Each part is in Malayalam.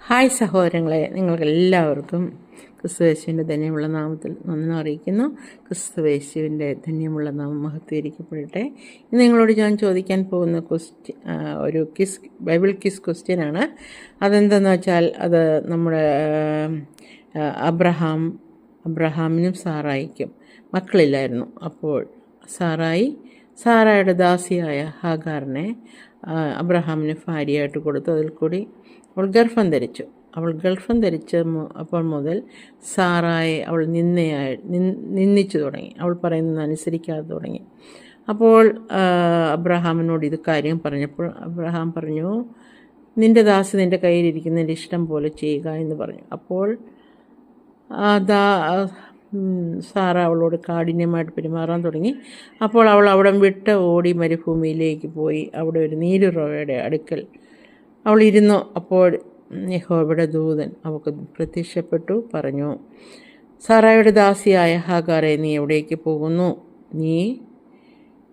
ഹായ് സഹോദരങ്ങളെ, നിങ്ങൾക്കെല്ലാവർക്കും ക്രിസ്തുയേശുവിൻ്റെ ധന്യമുള്ള നാമത്തിൽ നന്ദി അറിയിക്കുന്നു. ക്രിസ്തുയേശുവിൻ്റെ ധന്യമുള്ള നാമം മഹത്വീകരിക്കപ്പെടട്ടെ. ഇന്ന് നിങ്ങളോട് ഞാൻ ചോദിക്കാൻ പോകുന്ന ഒരു ബൈബിൾ ക്വസ്റ്റ്യനാണ്. അതെന്തെന്ന് വെച്ചാൽ അത് നമ്മുടെ അബ്രഹാമിനും സാറായിക്കും മക്കളില്ലായിരുന്നു. അപ്പോൾ സാറായുടെ ദാസിയായ ഹാഗാറിനെ അബ്രഹാമിന് ഭാര്യയായിട്ട് കൊടുത്തു. അതിൽ കൂടി അവൾ ഗർഭം ധരിച്ചു. അപ്പോൾ മുതൽ സാറായെ അവൾ നിന്ദിച്ചു തുടങ്ങി. അവൾ പറയുന്നത് അനുസരിക്കാതെ തുടങ്ങി. അപ്പോൾ അബ്രഹാമിനോട് ഇത് കാര്യം പറഞ്ഞപ്പോൾ അബ്രഹാം പറഞ്ഞു, നിൻ്റെ ദാസി നിൻ്റെ കയ്യിലിരിക്കുന്നതിൻ്റെ ഇഷ്ടം പോലെ ചെയ്യുക എന്ന് പറഞ്ഞു. അപ്പോൾ സാറ അവളോട് കാഠിന്യമായിട്ട് പെരുമാറാൻ തുടങ്ങി. അപ്പോൾ അവൾ അവിടെ വിട്ട് ഓടി മരുഭൂമിയിലേക്ക് പോയി. അവിടെ ഒരു നീരുറവയുടെ അടുക്കൽ അവൾ ഇരുന്നു. അപ്പോൾ യഹോവയുടെ ദൂതൻ അവൾക്ക് പ്രത്യക്ഷപ്പെട്ടു പറഞ്ഞു, സാറായുടെ ദാസിയായ ഹാഗാറെ, നീ എവിടേക്ക് പോകുന്നു? നീ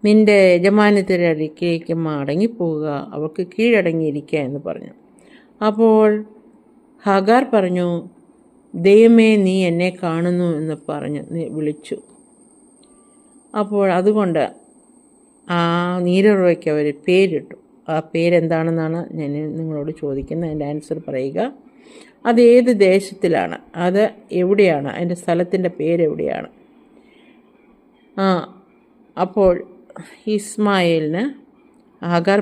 നിൻ്റെ യജമാനത്തിൻ്റെ അടുക്കിലേക്ക് മടങ്ങിപ്പോവുക, അവൾക്ക് കീഴടങ്ങിയിരിക്കുക എന്ന് പറഞ്ഞു. അപ്പോൾ ഹാഗാർ പറഞ്ഞു, ദൈവമേ, നീ എന്നെ കാണുന്നു എന്ന് പറഞ്ഞ് വിളിച്ചു. അപ്പോൾ അതുകൊണ്ട് ആ നീരുറവയ്ക്ക് അവർ പേരിട്ടു. ആ പേരെന്താണെന്നാണ് ഞാൻ നിങ്ങളോട് ചോദിക്കുന്നത്. അതിൻ്റെ ആൻസർ പറയുക. അത് ഏത് ദേശത്തിലാണ്, അത് എവിടെയാണ്, അതിൻ്റെ സ്ഥലത്തിൻ്റെ പേരെവിടെയാണ്? അപ്പോൾ ഹാഗാർ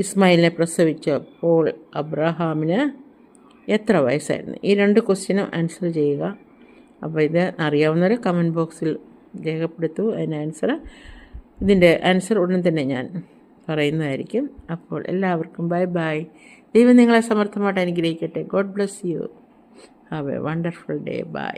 ഇസ്മായിലിനെ പ്രസവിച്ചപ്പോൾ അബ്രഹാമിന് എത്ര വയസ്സായിരുന്നു? ഈ 2 ക്വസ്റ്റ്യനും ആൻസർ ചെയ്യുക. അപ്പോൾ ഇത് അറിയാവുന്നവർ കമൻറ്റ് ബോക്സിൽ രേഖപ്പെടുത്തൂ ഇതിൻ്റെ ആൻസർ ഉടൻ തന്നെ ഞാൻ പറയുന്നതായിരിക്കും. അപ്പോൾ എല്ലാവർക്കും ബൈ ബൈ. ദൈവം നിങ്ങളെ സമർത്ഥമായിട്ട് അനുഗ്രഹിക്കട്ടെ. God bless you. Have a wonderful day. By.